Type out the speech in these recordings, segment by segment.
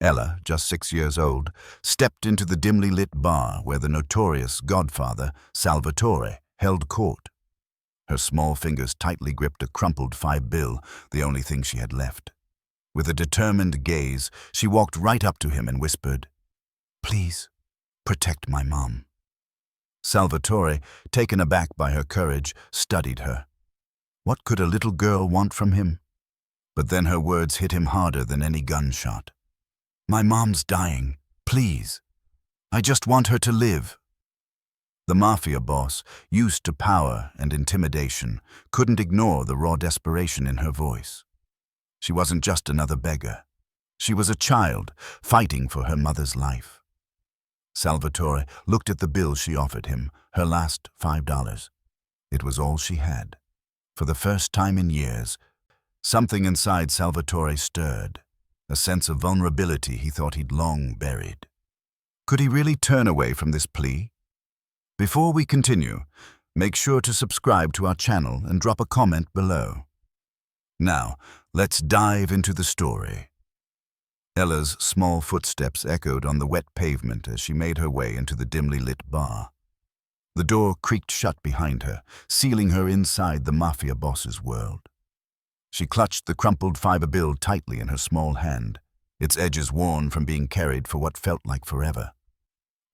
Ella, just 6 years old, stepped into the dimly lit bar where the notorious Godfather, Salvatore, held court. Her small fingers tightly gripped a crumpled $5 bill, the only thing she had left. With a determined gaze, she walked right up to him and whispered, "Please, protect my mom." Salvatore, taken aback by her courage, studied her. What could a little girl want from him? But then her words hit him harder than any gunshot. "My mom's dying. Please. I just want her to live." The Mafia boss, used to power and intimidation, couldn't ignore the raw desperation in her voice. She wasn't just another beggar. She was a child fighting for her mother's life. Salvatore looked at the bill she offered him, her last $5. It was all she had. For the first time in years, something inside Salvatore stirred, a sense of vulnerability he thought he'd long buried. Could he really turn away from this plea? Before we continue, make sure to subscribe to our channel and drop a comment below. Now, let's dive into the story. Ella's small footsteps echoed on the wet pavement as she made her way into the dimly lit bar. The door creaked shut behind her, sealing her inside the Mafia boss's world. She clutched the crumpled $5 bill tightly in her small hand, its edges worn from being carried for what felt like forever.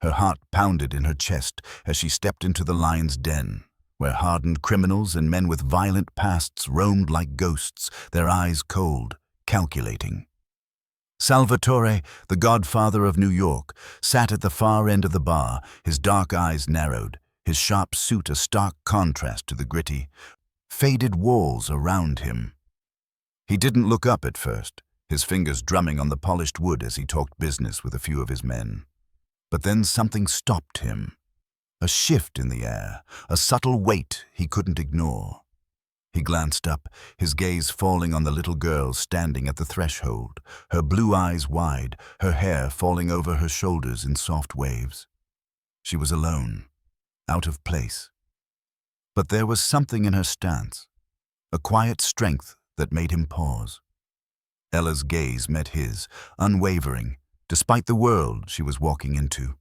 Her heart pounded in her chest as she stepped into the lion's den, where hardened criminals and men with violent pasts roamed like ghosts, their eyes cold, calculating. Salvatore, the Godfather of New York, sat at the far end of the bar, his dark eyes narrowed, his sharp suit a stark contrast to the gritty, faded walls around him. He didn't look up at first, his fingers drumming on the polished wood as he talked business with a few of his men. But then something stopped him. A shift in the air, a subtle weight he couldn't ignore. He glanced up, his gaze falling on the little girl standing at the threshold, her blue eyes wide, her hair falling over her shoulders in soft waves. She was alone, out of place. But there was something in her stance, a quiet strength that made him pause. Ella's gaze met his, unwavering, despite the world she was walking into.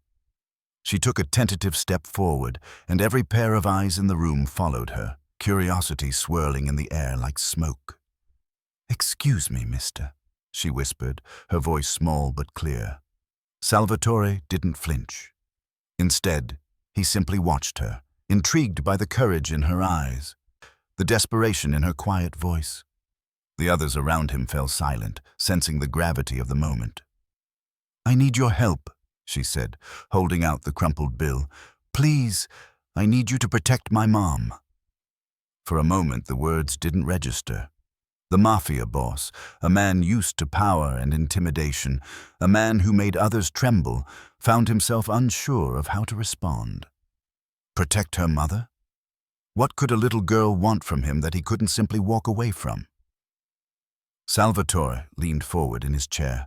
She took a tentative step forward, and every pair of eyes in the room followed her, curiosity swirling in the air like smoke. "Excuse me, mister," she whispered, her voice small but clear. Salvatore didn't flinch. Instead, he simply watched her, intrigued by the courage in her eyes, the desperation in her quiet voice. The others around him fell silent, sensing the gravity of the moment. "I need your help," she said, holding out the crumpled bill. "Please, I need you to protect my mom." For a moment, the words didn't register. The Mafia boss, a man used to power and intimidation, a man who made others tremble, found himself unsure of how to respond. Protect her mother? What could a little girl want from him that he couldn't simply walk away from? Salvatore leaned forward in his chair,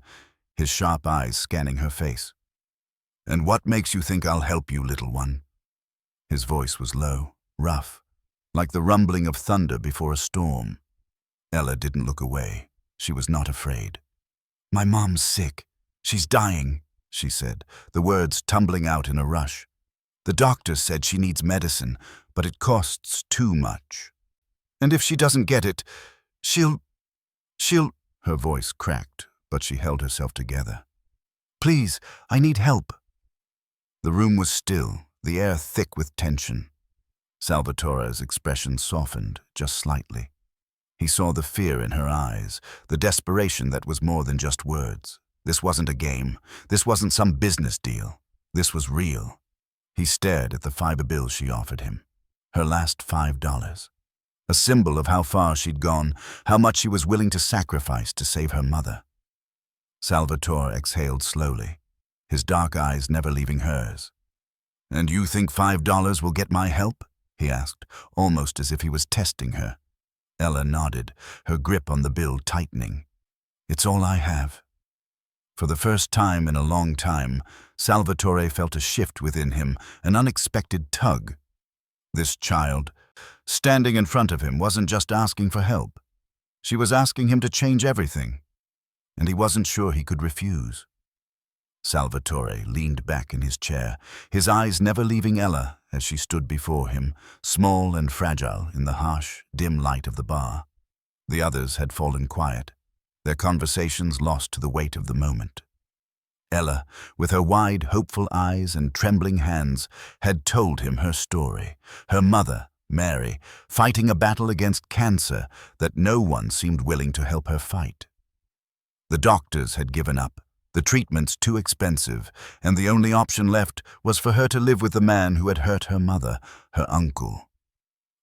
his sharp eyes scanning her face. "And what makes you think I'll help you, little one?" His voice was low, rough, like the rumbling of thunder before a storm. Ella didn't look away. She was not afraid. "My mom's sick. She's dying," she said, the words tumbling out in a rush. "The doctor said she needs medicine, but it costs too much. And if she doesn't get it, she'll... Her voice cracked, but she held herself together. "Please, I need help." The room was still, the air thick with tension. Salvatore's expression softened, just slightly. He saw the fear in her eyes, the desperation that was more than just words. This wasn't a game. This wasn't some business deal. This was real. He stared at the $5 bill she offered him, her last $5. A symbol of how far she'd gone, how much she was willing to sacrifice to save her mother. Salvatore exhaled slowly, his dark eyes never leaving hers. "And you think $5 will get my help?" he asked, almost as if he was testing her. Ella nodded, her grip on the bill tightening. "It's all I have." For the first time in a long time, Salvatore felt a shift within him, an unexpected tug. This child, standing in front of him, wasn't just asking for help. She was asking him to change everything. and he wasn't sure he could refuse. Salvatore leaned back in his chair, his eyes never leaving Ella as she stood before him, small and fragile in the harsh, dim light of the bar. The others had fallen quiet, their conversations lost to the weight of the moment. Ella, with her wide, hopeful eyes and trembling hands, had told him her story. Her mother, Mary, fighting a battle against cancer that no one seemed willing to help her fight. The doctors had given up, the treatments too expensive, and the only option left was for her to live with the man who had hurt her mother, her uncle.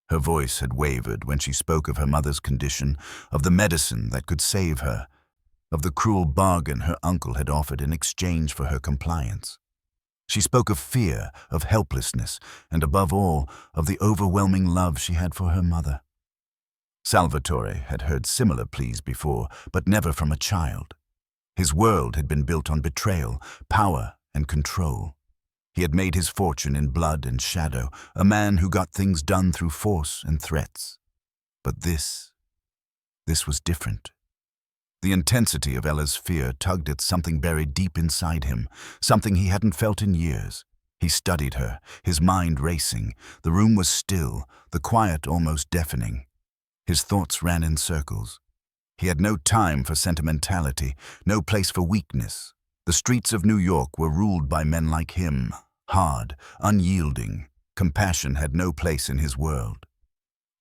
Her voice had wavered when she spoke of her mother's condition, of the medicine that could save her, of the cruel bargain her uncle had offered in exchange for her compliance. She spoke of fear, of helplessness, and above all, of the overwhelming love she had for her mother. Salvatore had heard similar pleas before, but never from a child. His world had been built on betrayal, power, and control. He had made his fortune in blood and shadow, a man who got things done through force and threats. But this was different. The intensity of Ella's fear tugged at something buried deep inside him, something he hadn't felt in years. He studied her, his mind racing. The room was still, the quiet almost deafening. His thoughts ran in circles. He had no time for sentimentality, no place for weakness. The streets of New York were ruled by men like him, hard, unyielding. Compassion had no place in his world.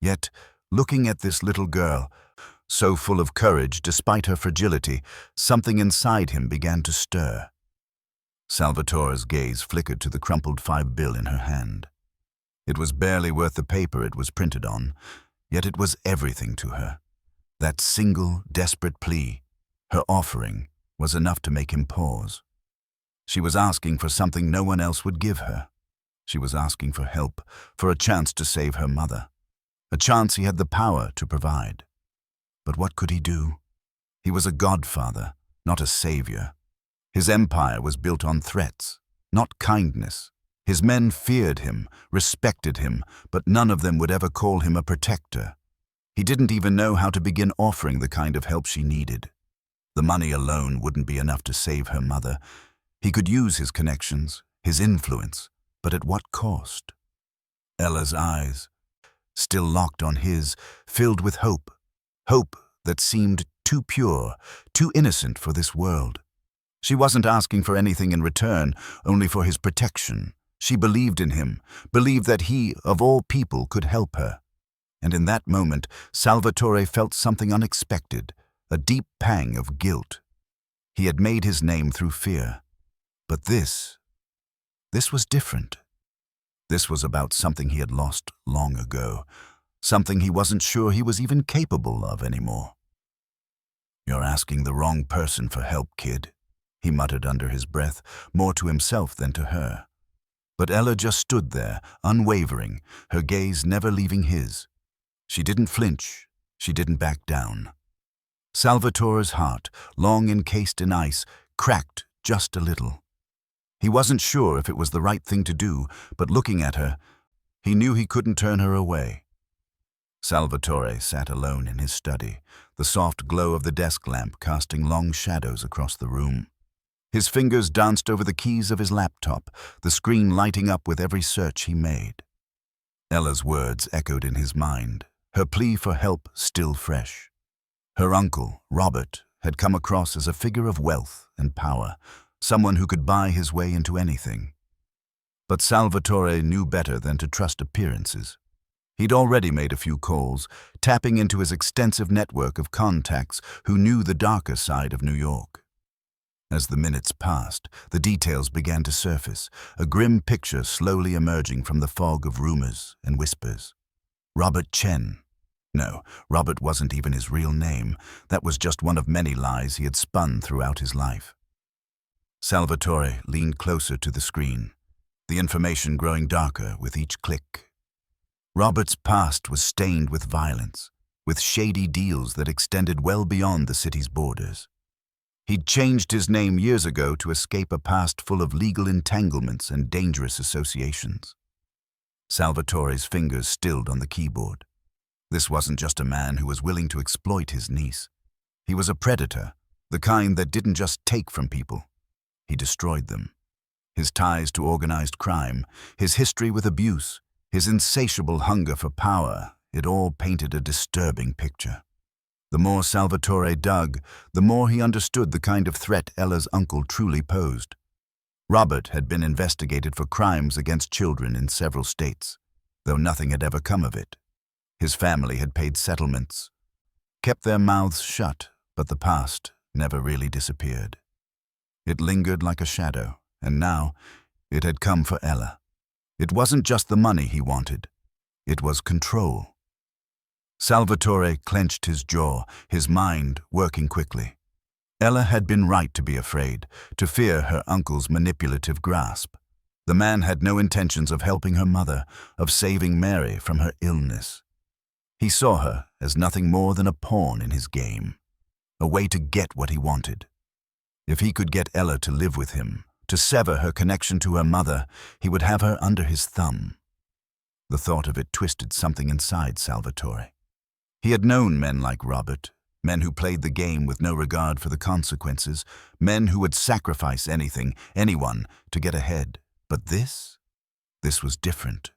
Yet, looking at this little girl, so full of courage despite her fragility, something inside him began to stir. Salvatore's gaze flickered to the crumpled $5 bill in her hand. It was barely worth the paper it was printed on, yet it was everything to her. That single, desperate plea, her offering, was enough to make him pause. She was asking for something no one else would give her. She was asking for help, for a chance to save her mother, a chance he had the power to provide. But what could he do? He was a godfather, not a savior. His empire was built on threats, not kindness. His men feared him, respected him, but none of them would ever call him a protector. He didn't even know how to begin offering the kind of help she needed. The money alone wouldn't be enough to save her mother. He could use his connections, his influence, but at what cost? Ella's eyes, still locked on his, filled with hope. Hope that seemed too pure, too innocent for this world. She wasn't asking for anything in return, only for his protection. She believed in him, believed that he, of all people, could help her. And in that moment, Salvatore felt something unexpected, a deep pang of guilt. He had made his name through fear. But this was different. This was about something he had lost long ago, something he wasn't sure he was even capable of anymore. "You're asking the wrong person for help, kid," he muttered under his breath, more to himself than to her. But Ella just stood there, unwavering, her gaze never leaving his. She didn't flinch, she didn't back down. Salvatore's heart, long encased in ice, cracked just a little. He wasn't sure if it was the right thing to do, but looking at her, he knew he couldn't turn her away. Salvatore sat alone in his study, the soft glow of the desk lamp casting long shadows across the room. His fingers danced over the keys of his laptop, the screen lighting up with every search he made. Ella's words echoed in his mind, her plea for help still fresh. Her uncle, Robert, had come across as a figure of wealth and power, someone who could buy his way into anything. But Salvatore knew better than to trust appearances. He'd already made a few calls, tapping into his extensive network of contacts who knew the darker side of New York. As the minutes passed, the details began to surface, a grim picture slowly emerging from the fog of rumors and whispers. Robert Chen. No, Robert wasn't even his real name. That was just one of many lies he had spun throughout his life. Salvatore leaned closer to the screen, the information growing darker with each click. Robert's past was stained with violence, with shady deals that extended well beyond the city's borders. He'd changed his name years ago to escape a past full of legal entanglements and dangerous associations. Salvatore's fingers stilled on the keyboard. This wasn't just a man who was willing to exploit his niece. He was a predator, The kind that didn't just take from people, he destroyed them. His ties to organized crime, his history with abuse, his insatiable hunger for power, it all painted a disturbing picture. The more Salvatore dug, the more he understood the kind of threat Ella's uncle truly posed. Robert had been investigated for crimes against children in several states, though nothing had ever come of it. His family had paid settlements, kept their mouths shut, but the past never really disappeared. It lingered like a shadow, and now it had come for Ella. It wasn't just the money he wanted, it was control. Salvatore clenched his jaw, his mind working quickly. Ella had been right to be afraid, to fear her uncle's manipulative grasp. The man had no intentions of helping her mother, of saving Mary from her illness. He saw her as nothing more than a pawn in his game, a way to get what he wanted. If he could get Ella to live with him, to sever her connection to her mother, he would have her under his thumb. The thought of it twisted something inside Salvatore. He had known men like Robert, men who played the game with no regard for the consequences, men who would sacrifice anything, anyone, to get ahead. But this was different.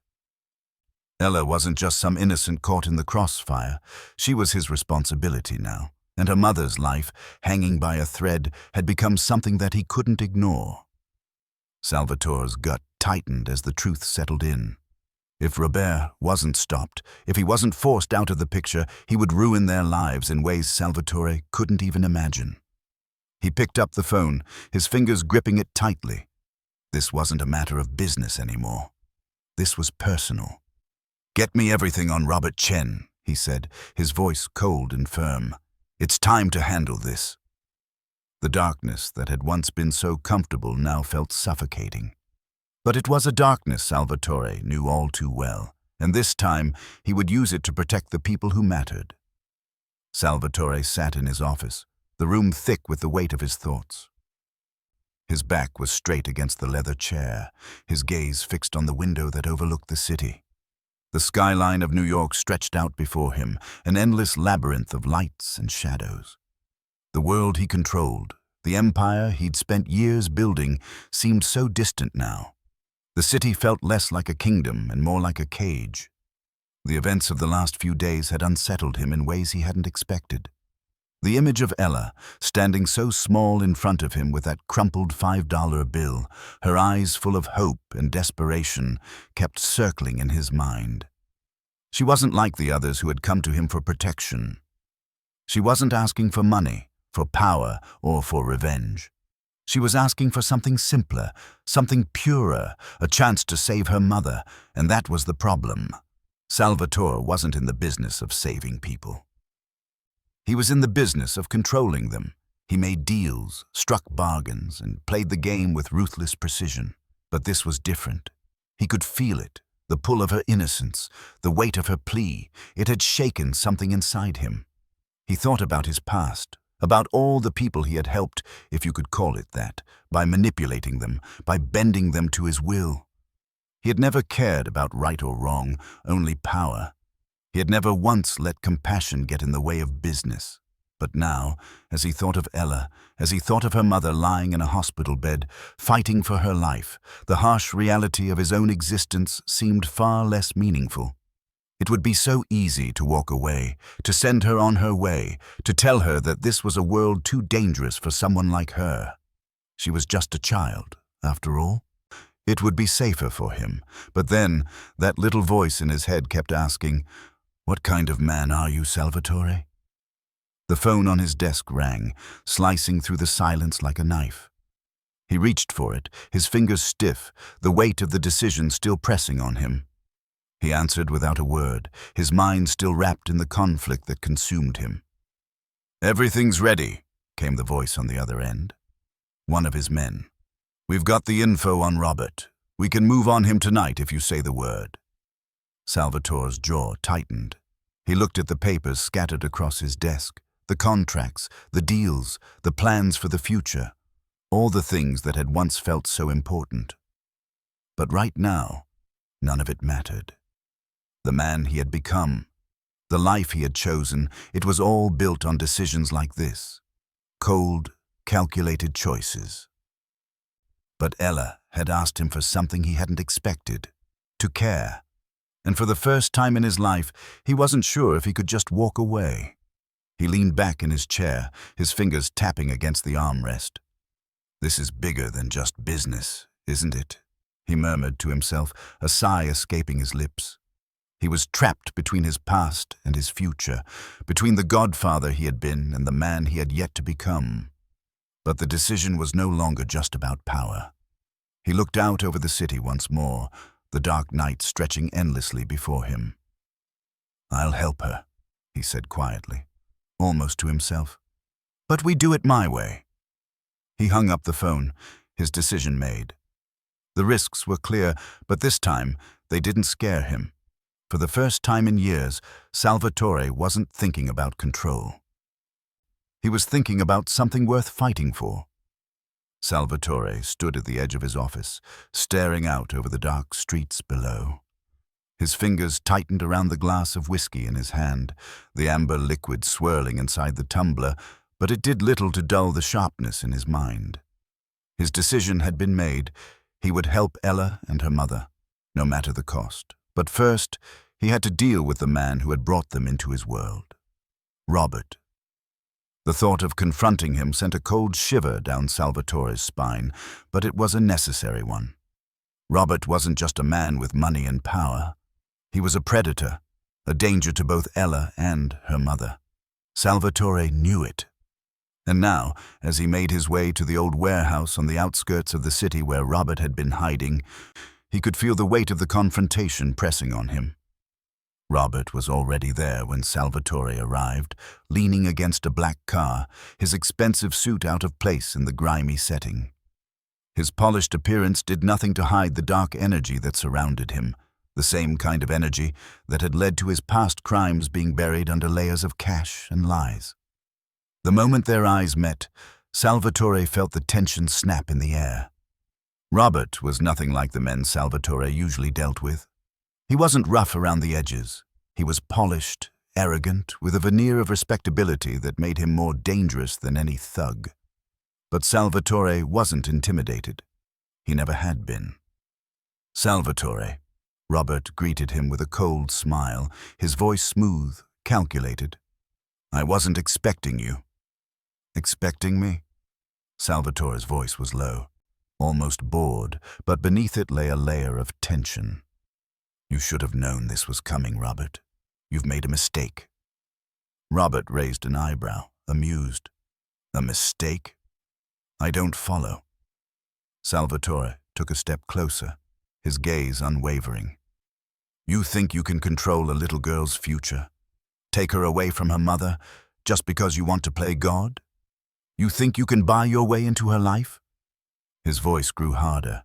Ella wasn't just some innocent caught in the crossfire. She was his responsibility now, and her mother's life, hanging by a thread, had become something that he couldn't ignore. Salvatore's gut tightened as the truth settled in. If Robert wasn't stopped, if he wasn't forced out of the picture, he would ruin their lives in ways Salvatore couldn't even imagine. He picked up the phone, his fingers gripping it tightly. This wasn't a matter of business anymore. This was personal. "Get me everything on Robert Chen," he said, his voice cold and firm. "It's time to handle this." The darkness that had once been so comfortable now felt suffocating. But it was a darkness Salvatore knew all too well, and this time he would use it to protect the people who mattered. Salvatore sat in his office, the room thick with the weight of his thoughts. His back was straight against the leather chair, his gaze fixed on the window that overlooked the city. The skyline of New York stretched out before him, an endless labyrinth of lights and shadows. The world he controlled, the empire he'd spent years building, seemed so distant now. The city felt less like a kingdom and more like a cage. The events of the last few days had unsettled him in ways he hadn't expected. The image of Ella, standing so small in front of him with that crumpled $5 bill, her eyes full of hope and desperation, kept circling in his mind. She wasn't like the others who had come to him for protection. She wasn't asking for money, for power, or for revenge. She was asking for something simpler, something purer, a chance to save her mother, and that was the problem. Salvatore wasn't in the business of saving people. He was in the business of controlling them. He made deals, struck bargains, and played the game with ruthless precision. But this was different. He could feel it, the pull of her innocence, the weight of her plea. It had shaken something inside him. He thought about his past, about all the people he had helped, if you could call it that, by manipulating them, by bending them to his will. He had never cared about right or wrong, only power. He had never once let compassion get in the way of business. But now, as he thought of Ella, as he thought of her mother lying in a hospital bed, fighting for her life, the harsh reality of his own existence seemed far less meaningful. It would be so easy to walk away, to send her on her way, to tell her that this was a world too dangerous for someone like her. She was just a child, after all. It would be safer for him. But then, that little voice in his head kept asking, "What kind of man are you, Salvatore?" The phone on his desk rang, slicing through the silence like a knife. He reached for it, his fingers stiff, the weight of the decision still pressing on him. He answered without a word, his mind still wrapped in the conflict that consumed him. "Everything's ready," came the voice on the other end. One of his men. "We've got the info on Robert. We can move on him tonight if you say the word." Salvatore's jaw tightened. He looked at the papers scattered across his desk, the contracts, the deals, the plans for the future, all the things that had once felt so important. But right now, none of it mattered. The man he had become, the life he had chosen, it was all built on decisions like this. Cold, calculated choices. But Ella had asked him for something he hadn't expected, to care. And for the first time in his life, he wasn't sure if he could just walk away. He leaned back in his chair, his fingers tapping against the armrest. "This is bigger than just business, isn't it?" he murmured to himself, a sigh escaping his lips. He was trapped between his past and his future, between the godfather he had been and the man he had yet to become. But the decision was no longer just about power. He looked out over the city once more, the dark night stretching endlessly before him. "I'll help her," he said quietly, almost to himself. "But we do it my way." He hung up the phone, his decision made. The risks were clear, but this time they didn't scare him. For the first time in years, Salvatore wasn't thinking about control. He was thinking about something worth fighting for. Salvatore stood at the edge of his office, staring out over the dark streets below. His fingers tightened around the glass of whiskey in his hand, the amber liquid swirling inside the tumbler, but it did little to dull the sharpness in his mind. His decision had been made. He would help Ella and her mother, no matter the cost. But first, he had to deal with the man who had brought them into his world. Robert. The thought of confronting him sent a cold shiver down Salvatore's spine, but it was a necessary one. Robert wasn't just a man with money and power. He was a predator, a danger to both Ella and her mother. Salvatore knew it. And now, as he made his way to the old warehouse on the outskirts of the city where Robert had been hiding, he could feel the weight of the confrontation pressing on him. Robert was already there when Salvatore arrived, leaning against a black car, his expensive suit out of place in the grimy setting. His polished appearance did nothing to hide the dark energy that surrounded him, the same kind of energy that had led to his past crimes being buried under layers of cash and lies. The moment their eyes met, Salvatore felt the tension snap in the air. Robert was nothing like the men Salvatore usually dealt with. He wasn't rough around the edges. He was polished, arrogant, with a veneer of respectability that made him more dangerous than any thug. But Salvatore wasn't intimidated. He never had been. "Salvatore," Robert greeted him with a cold smile, his voice smooth, calculated. "I wasn't expecting you." "Expecting me?" Salvatore's voice was low, almost bored, but beneath it lay a layer of tension. "You should have known this was coming, Robert. You've made a mistake." Robert raised an eyebrow, amused. "A mistake? I don't follow." Salvatore took a step closer, his gaze unwavering. "You think you can control a little girl's future? Take her away from her mother just because you want to play God? You think you can buy your way into her life?" His voice grew harder,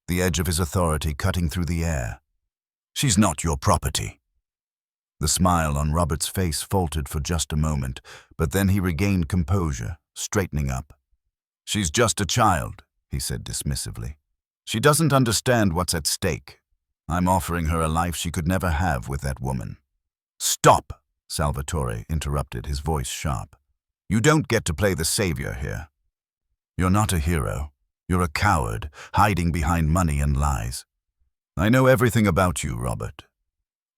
the edge of his authority cutting through the air. "She's not your property." The smile on Robert's face faltered for just a moment, but then he regained composure, straightening up. "She's just a child," he said dismissively. "She doesn't understand what's at stake. I'm offering her a life she could never have with that woman." "Stop!" Salvatore interrupted, his voice sharp. "You don't get to play the savior here. You're not a hero. You're a coward, hiding behind money and lies. I know everything about you, Robert.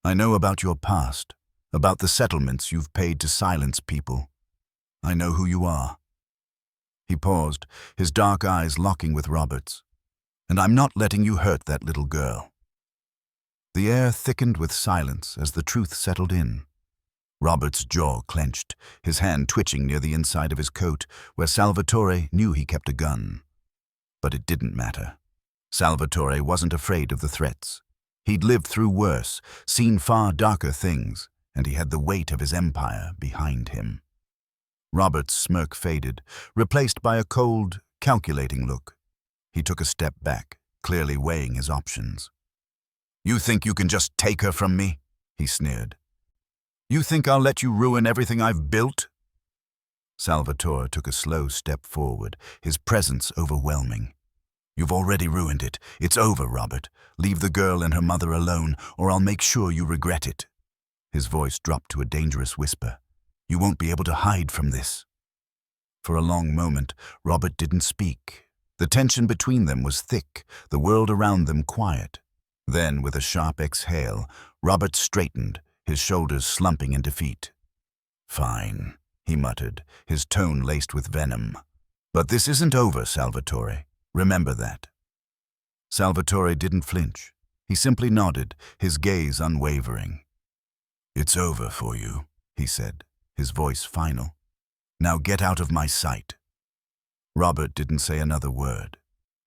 I know about your past, about the settlements you've paid to silence people. I know who you are." He paused, his dark eyes locking with Robert's. "And I'm not letting you hurt that little girl." The air thickened with silence as the truth settled in. Robert's jaw clenched, his hand twitching near the inside of his coat, where Salvatore knew he kept a gun. But it didn't matter. Salvatore wasn't afraid of the threats. He'd lived through worse, seen far darker things, and he had the weight of his empire behind him. Robert's smirk faded, replaced by a cold, calculating look. He took a step back, clearly weighing his options. "You think you can just take her from me?" he sneered. "You think I'll let you ruin everything I've built?" Salvatore took a slow step forward, his presence overwhelming. "You've already ruined it. It's over, Robert. Leave the girl and her mother alone, or I'll make sure you regret it." His voice dropped to a dangerous whisper. "You won't be able to hide from this." For a long moment, Robert didn't speak. The tension between them was thick, the world around them quiet. Then, with a sharp exhale, Robert straightened, his shoulders slumping in defeat. "Fine," he muttered, his tone laced with venom. "But this isn't over, Salvatore. Remember that." Salvatore didn't flinch. He simply nodded, his gaze unwavering. "It's over for you," he said, his voice final. "Now get out of my sight." Robert didn't say another word.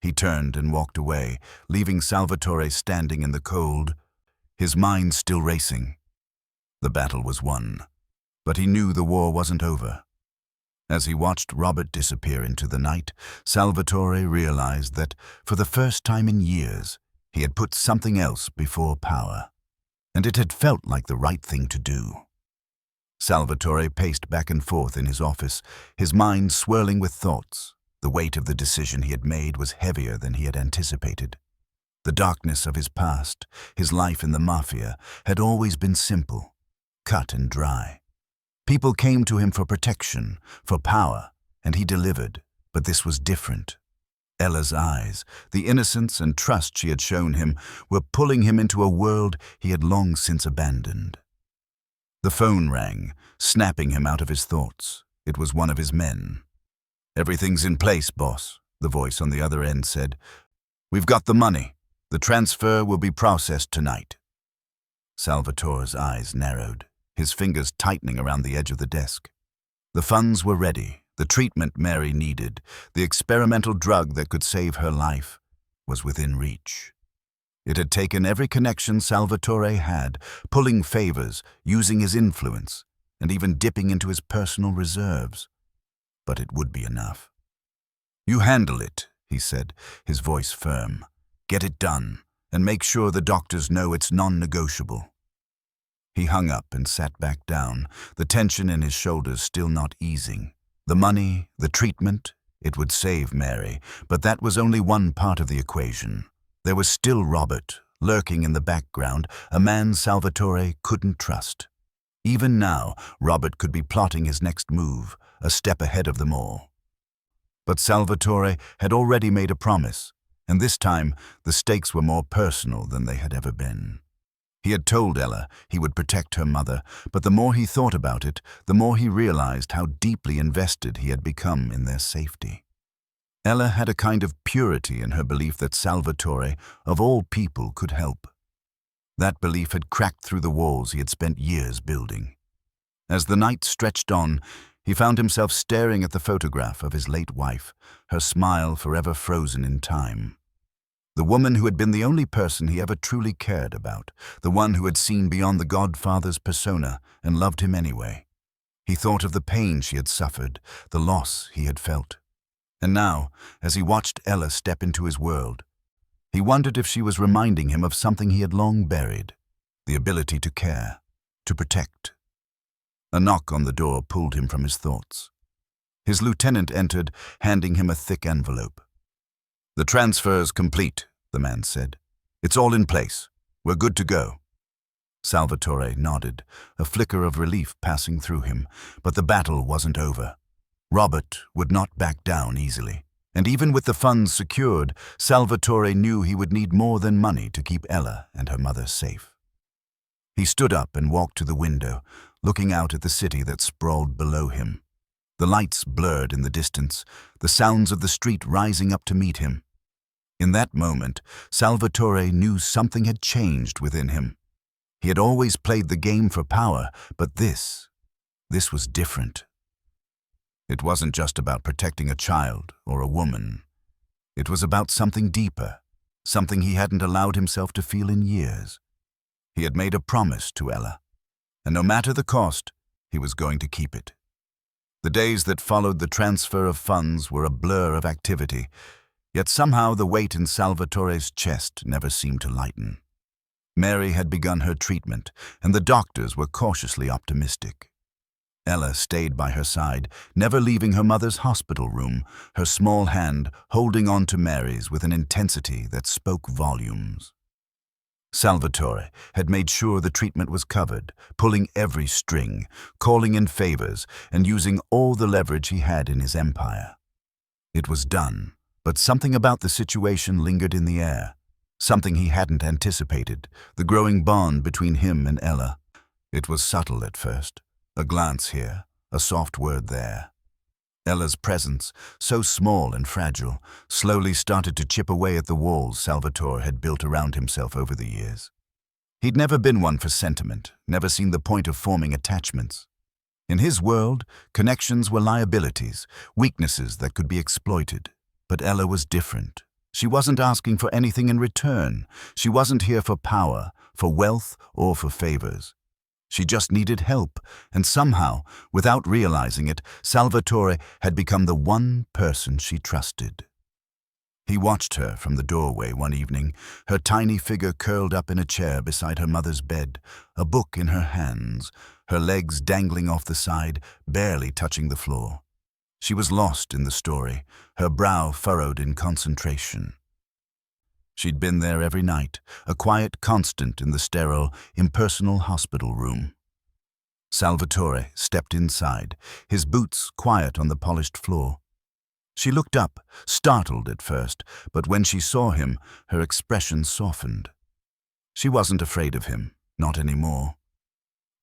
He turned and walked away, leaving Salvatore standing in the cold, his mind still racing. The battle was won, but he knew the war wasn't over. As he watched Robert disappear into the night, Salvatore realized that, for the first time in years, he had put something else before power, and it had felt like the right thing to do. Salvatore paced back and forth in his office, his mind swirling with thoughts. The weight of the decision he had made was heavier than he had anticipated. The darkness of his past, his life in the Mafia, had always been simple, cut and dry. People came to him for protection, for power, and he delivered, but this was different. Ella's eyes, the innocence and trust she had shown him, were pulling him into a world he had long since abandoned. The phone rang, snapping him out of his thoughts. It was one of his men. "Everything's in place, boss," the voice on the other end said. "We've got the money. The transfer will be processed tonight." Salvatore's eyes narrowed, his fingers tightening around the edge of the desk. The funds were ready, the treatment Mary needed, the experimental drug that could save her life, was within reach. It had taken every connection Salvatore had, pulling favors, using his influence, and even dipping into his personal reserves. But it would be enough. "You handle it," he said, his voice firm. "Get it done, and make sure the doctors know it's non-negotiable." He hung up and sat back down, the tension in his shoulders still not easing. The money, the treatment, it would save Mary, but that was only one part of the equation. There was still Robert, lurking in the background, a man Salvatore couldn't trust. Even now, Robert could be plotting his next move, a step ahead of them all. But Salvatore had already made a promise, and this time the stakes were more personal than they had ever been. He had told Ella he would protect her mother, but the more he thought about it, the more he realized how deeply invested he had become in their safety. Ella had a kind of purity in her belief that Salvatore, of all people, could help. That belief had cracked through the walls he had spent years building. As the night stretched on, he found himself staring at the photograph of his late wife, her smile forever frozen in time. The woman who had been the only person he ever truly cared about, the one who had seen beyond the Godfather's persona and loved him anyway. He thought of the pain she had suffered, the loss he had felt. And now, as he watched Ella step into his world, he wondered if she was reminding him of something he had long buried, the ability to care, to protect. A knock on the door pulled him from his thoughts. His lieutenant entered, handing him a thick envelope. "The transfer's complete," the man said. "It's all in place. We're good to go." Salvatore nodded, a flicker of relief passing through him, but the battle wasn't over. Robert would not back down easily, and even with the funds secured, Salvatore knew he would need more than money to keep Ella and her mother safe. He stood up and walked to the window, looking out at the city that sprawled below him. The lights blurred in the distance, the sounds of the street rising up to meet him. In that moment, Salvatore knew something had changed within him. He had always played the game for power, but this was different. It wasn't just about protecting a child or a woman. It was about something deeper, something he hadn't allowed himself to feel in years. He had made a promise to Ella, and no matter the cost, he was going to keep it. The days that followed the transfer of funds were a blur of activity, yet somehow the weight in Salvatore's chest never seemed to lighten. Mary had begun her treatment, and the doctors were cautiously optimistic. Ella stayed by her side, never leaving her mother's hospital room, her small hand holding on to Mary's with an intensity that spoke volumes. Salvatore had made sure the treatment was covered, pulling every string, calling in favors, and using all the leverage he had in his empire. It was done, but something about the situation lingered in the air. Something he hadn't anticipated, the growing bond between him and Ella. It was subtle at first, a glance here, a soft word there. Ella's presence, so small and fragile, slowly started to chip away at the walls Salvatore had built around himself over the years. He'd never been one for sentiment, never seen the point of forming attachments. In his world, connections were liabilities, weaknesses that could be exploited. But Ella was different. She wasn't asking for anything in return. She wasn't here for power, for wealth, or for favors. She just needed help, and somehow, without realizing it, Salvatore had become the one person she trusted. He watched her from the doorway one evening, her tiny figure curled up in a chair beside her mother's bed, a book in her hands, her legs dangling off the side, barely touching the floor. She was lost in the story, her brow furrowed in concentration. She'd been there every night, a quiet constant in the sterile, impersonal hospital room. Salvatore stepped inside, his boots quiet on the polished floor. She looked up, startled at first, but when she saw him, her expression softened. She wasn't afraid of him, not anymore.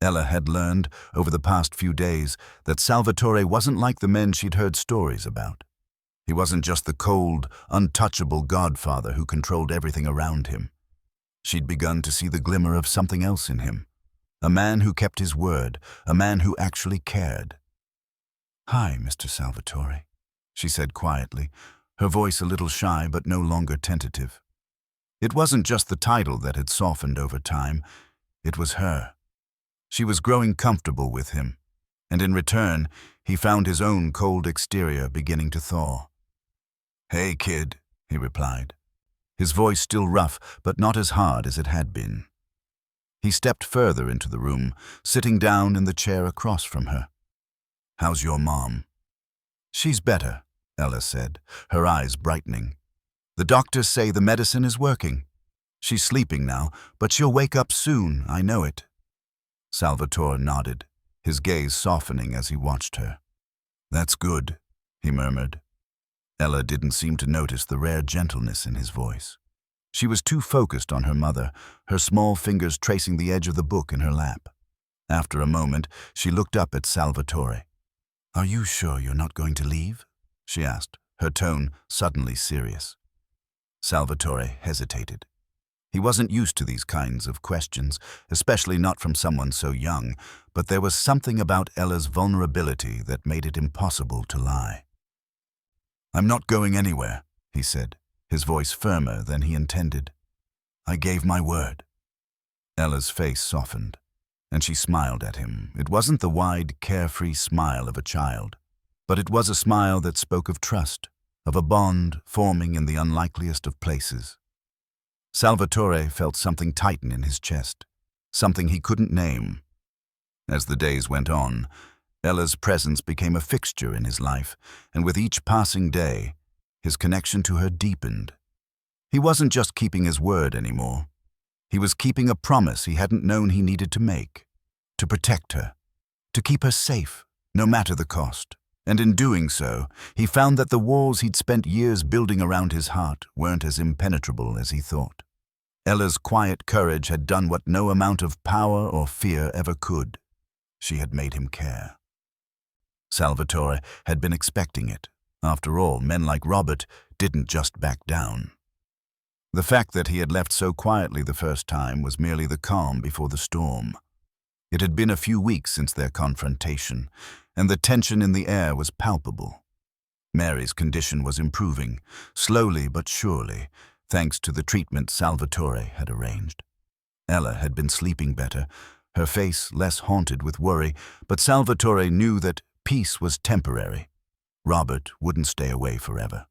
Ella had learned, over the past few days, that Salvatore wasn't like the men she'd heard stories about. He wasn't just the cold, untouchable Godfather who controlled everything around him. She'd begun to see the glimmer of something else in him. A man who kept his word, a man who actually cared. "Hi, Mr. Salvatore," she said quietly, her voice a little shy but no longer tentative. It wasn't just the title that had softened over time, it was her. She was growing comfortable with him, and in return, he found his own cold exterior beginning to thaw. "Hey, kid," he replied, his voice still rough but not as hard as it had been. He stepped further into the room, sitting down in the chair across from her. "How's your mom?" "She's better," Ella said, her eyes brightening. "The doctors say the medicine is working. She's sleeping now, but she'll wake up soon, I know it." Salvatore nodded, his gaze softening as he watched her. "That's good," he murmured. Ella didn't seem to notice the rare gentleness in his voice. She was too focused on her mother, her small fingers tracing the edge of the book in her lap. After a moment, she looked up at Salvatore. "Are you sure you're not going to leave?" she asked, her tone suddenly serious. Salvatore hesitated. He wasn't used to these kinds of questions, especially not from someone so young, but there was something about Ella's vulnerability that made it impossible to lie. "I'm not going anywhere," he said, his voice firmer than he intended. "I gave my word." Ella's face softened, and she smiled at him. It wasn't the wide, carefree smile of a child, but it was a smile that spoke of trust, of a bond forming in the unlikeliest of places. Salvatore felt something tighten in his chest, something he couldn't name. As the days went on, Ella's presence became a fixture in his life, and with each passing day, his connection to her deepened. He wasn't just keeping his word anymore. He was keeping a promise he hadn't known he needed to make, to protect her, to keep her safe, no matter the cost. And in doing so, he found that the walls he'd spent years building around his heart weren't as impenetrable as he thought. Ella's quiet courage had done what no amount of power or fear ever could. She had made him care. Salvatore had been expecting it. After all, men like Robert didn't just back down. The fact that he had left so quietly the first time was merely the calm before the storm. It had been a few weeks since their confrontation, and the tension in the air was palpable. Mary's condition was improving, slowly but surely, thanks to the treatment Salvatore had arranged. Ella had been sleeping better, her face less haunted with worry, but Salvatore knew that peace was temporary. Robert wouldn't stay away forever.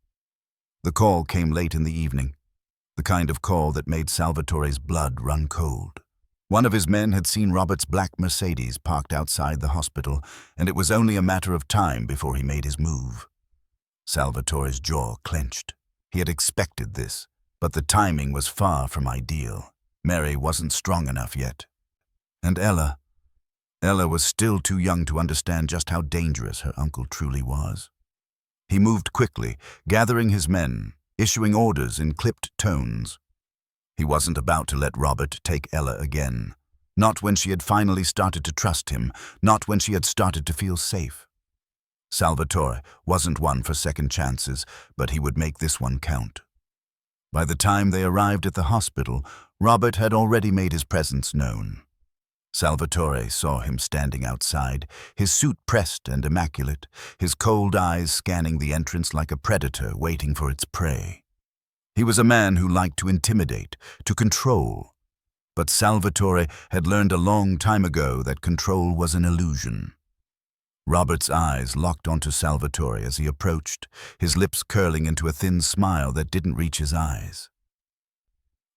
The call came late in the evening, the kind of call that made Salvatore's blood run cold. One of his men had seen Robert's black Mercedes parked outside the hospital, and it was only a matter of time before he made his move. Salvatore's jaw clenched. He had expected this, but the timing was far from ideal. Mary wasn't strong enough yet. And Ella was still too young to understand just how dangerous her uncle truly was. He moved quickly, gathering his men, issuing orders in clipped tones. He wasn't about to let Robert take Ella again. Not when she had finally started to trust him, not when she had started to feel safe. Salvatore wasn't one for second chances, but he would make this one count. By the time they arrived at the hospital, Robert had already made his presence known. Salvatore saw him standing outside, his suit pressed and immaculate, his cold eyes scanning the entrance like a predator waiting for its prey. He was a man who liked to intimidate, to control. But Salvatore had learned a long time ago that control was an illusion. Robert's eyes locked onto Salvatore as he approached, his lips curling into a thin smile that didn't reach his eyes.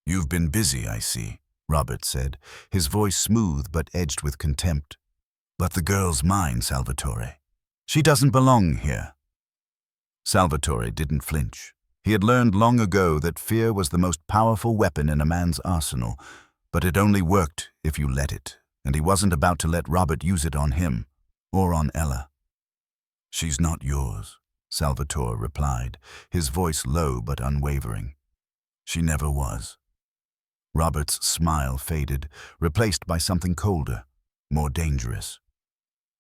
"You've been busy, I see," Robert said, his voice smooth but edged with contempt. "But the girl's mine, Salvatore. She doesn't belong here." Salvatore didn't flinch. He had learned long ago that fear was the most powerful weapon in a man's arsenal, but it only worked if you let it, and he wasn't about to let Robert use it on him, or on Ella. "She's not yours," Salvatore replied, his voice low but unwavering. "She never was." Robert's smile faded, replaced by something colder, more dangerous.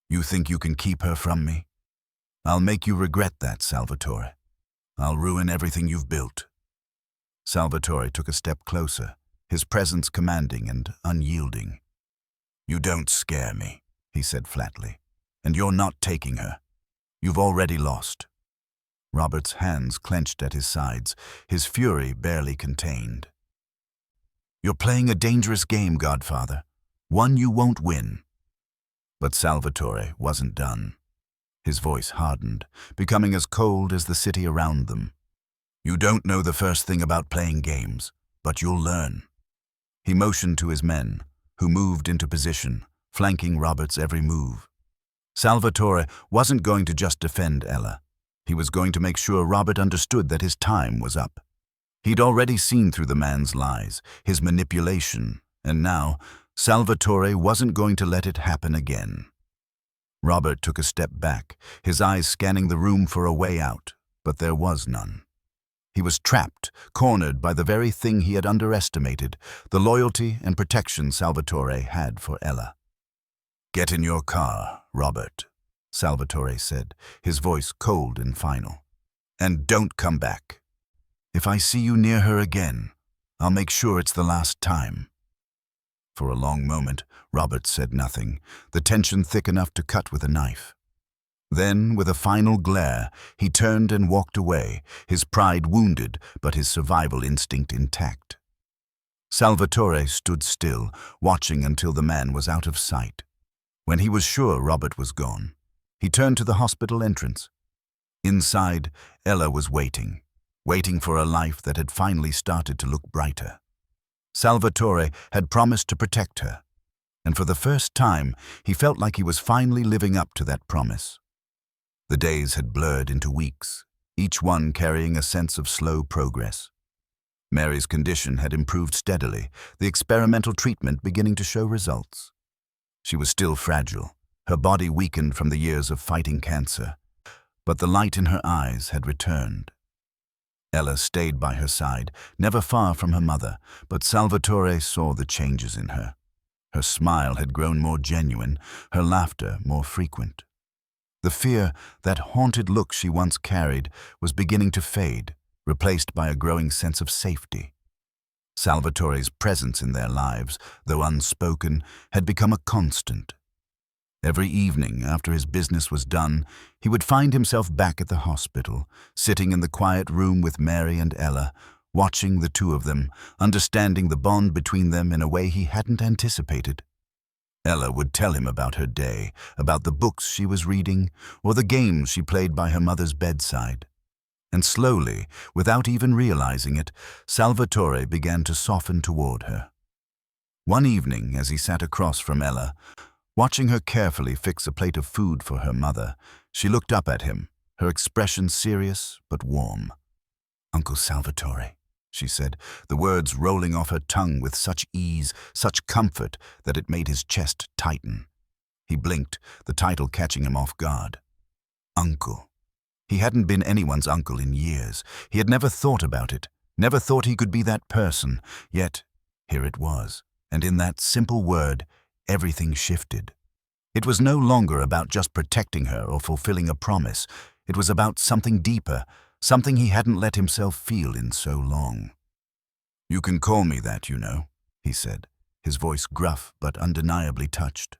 "You think you can keep her from me? I'll make you regret that, Salvatore. I'll ruin everything you've built." Salvatore took a step closer, his presence commanding and unyielding. "You don't scare me," he said flatly. "And you're not taking her. You've already lost." Robert's hands clenched at his sides, his fury barely contained. "You're playing a dangerous game, Godfather, one you won't win." But Salvatore wasn't done. His voice hardened, becoming as cold as the city around them. "You don't know the first thing about playing games, but you'll learn." He motioned to his men, who moved into position, flanking Robert's every move. Salvatore wasn't going to just defend Ella. He was going to make sure Robert understood that his time was up. He'd already seen through the man's lies, his manipulation, and now Salvatore wasn't going to let it happen again. Robert took a step back, his eyes scanning the room for a way out, but there was none. He was trapped, cornered by the very thing he had underestimated, the loyalty and protection Salvatore had for Ella. "Get in your car, Robert," Salvatore said, his voice cold and final. "And don't come back. If I see you near her again, I'll make sure it's the last time." For a long moment, Robert said nothing, the tension thick enough to cut with a knife. Then, with a final glare, he turned and walked away, his pride wounded but his survival instinct intact. Salvatore stood still, watching until the man was out of sight. When he was sure Robert was gone, he turned to the hospital entrance. Inside, Ella was waiting for a life that had finally started to look brighter. Salvatore had promised to protect her, and for the first time, he felt like he was finally living up to that promise. The days had blurred into weeks, each one carrying a sense of slow progress. Mary's condition had improved steadily, the experimental treatment beginning to show results. She was still fragile, her body weakened from the years of fighting cancer, but the light in her eyes had returned. Ella stayed by her side, never far from her mother, but Salvatore saw the changes in her. Her smile had grown more genuine, her laughter more frequent. The fear, that haunted look she once carried, was beginning to fade, replaced by a growing sense of safety. Salvatore's presence in their lives, though unspoken, had become a constant. Every evening, after his business was done, he would find himself back at the hospital, sitting in the quiet room with Mary and Ella, watching the two of them, understanding the bond between them in a way he hadn't anticipated. Ella would tell him about her day, about the books she was reading, or the games she played by her mother's bedside. And slowly, without even realizing it, Salvatore began to soften toward her. One evening, as he sat across from Ella, watching her carefully fix a plate of food for her mother, she looked up at him, her expression serious but warm. "Uncle Salvatore," she said, the words rolling off her tongue with such ease, such comfort, that it made his chest tighten. He blinked, the title catching him off guard. Uncle. He hadn't been anyone's uncle in years. He had never thought about it, never thought he could be that person. Yet, here it was, and in that simple word, everything shifted. It was no longer about just protecting her or fulfilling a promise. It was about something deeper, something he hadn't let himself feel in so long. "You can call me that, you know," he said, his voice gruff but undeniably touched.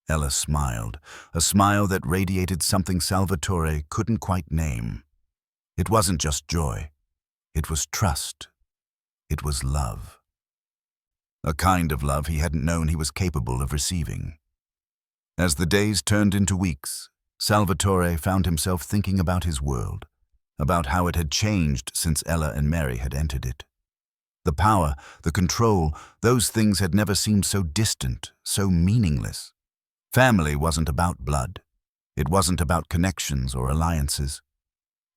Ella smiled, a smile that radiated something Salvatore couldn't quite name. It wasn't just joy. It was trust. It was love. A kind of love he hadn't known he was capable of receiving. As the days turned into weeks, Salvatore found himself thinking about his world, about how it had changed since Ella and Mary had entered it. The power, the control, those things had never seemed so distant, so meaningless. Family wasn't about blood. It wasn't about connections or alliances.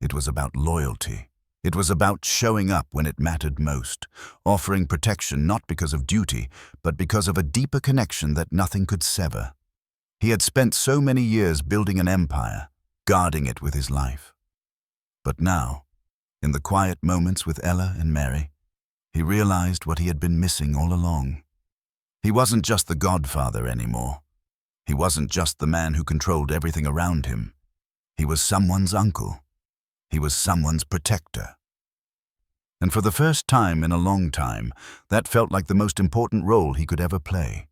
It was about loyalty. It was about showing up when it mattered most, offering protection not because of duty, but because of a deeper connection that nothing could sever. He had spent so many years building an empire, guarding it with his life. But now, in the quiet moments with Ella and Mary, he realized what he had been missing all along. He wasn't just the Godfather anymore. He wasn't just the man who controlled everything around him. He was someone's uncle. He was someone's protector. And for the first time in a long time, that felt like the most important role he could ever play.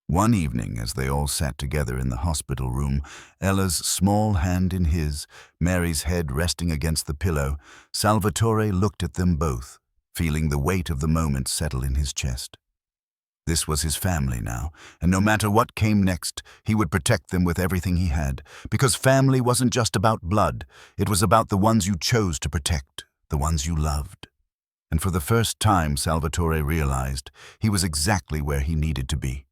One evening, as they all sat together in the hospital room, Ella's small hand in his, Mary's head resting against the pillow, Salvatore looked at them both, feeling the weight of the moment settle in his chest. This was his family now, and no matter what came next, he would protect them with everything he had, because family wasn't just about blood, it was about the ones you chose to protect, the ones you loved. And for the first time, Salvatore realized he was exactly where he needed to be.